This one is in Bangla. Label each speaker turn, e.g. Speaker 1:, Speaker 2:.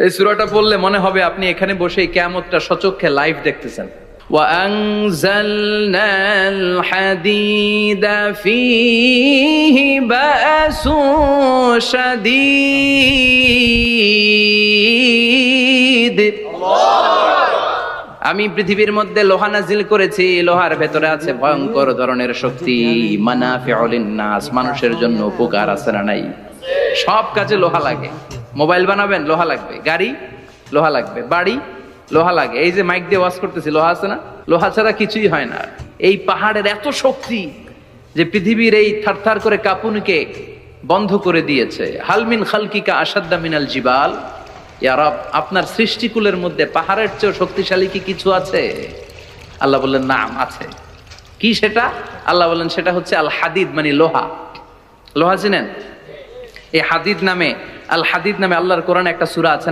Speaker 1: এই সূরাটা পড়লে মনে হবে আপনি এখানে বসে কিয়ামতটা সচক্ষে লাইভ দেখতেছেন। وأنزلنا الحديد فيه بأس شديد আমি পৃথিবীর মধ্যে লোহা নাজিল করেছি, লোহার ভেতরে আছে ভয়ঙ্কর ধরনের শক্তি। মানাফিউল লিন্নাস, মানুষের জন্য উপকার আছে না নাই? সব কাজে লোহা লাগে। মোবাইল বানাবেন, লোহা লাগবে। গাড়ি, লোহা লাগবে। বাড়ি, লোহা লাগে। এই যে মাইক দিয়ে ওয়াজ করতেছি, লোহা আছে না? লোহা ছাড়া কিছুই হয় না। এই পাহাড়ের এত শক্তি যে পৃথিবীর এই থারথার করে কাঁপুনিকে বন্ধ করে দিয়েছে। হালমিন খালকিকা আসাদ্দা মিনাল জিবাল, ইয়া রব, আপনার সৃষ্টিকুলের মধ্যে পাহাড়ের চেয়ে শক্তিশালী কি কিছু আছে? আল্লাহ বললেন নাম আছে। কি সেটা? আল্লাহ বললেন সেটা হচ্ছে আল হাদিদ, মানে লোহা। লোহা চিনেন? এই হাদিদ নামে, আল হাদিদ নামে আল্লাহর কোরআনে একটা সূরা আছে না?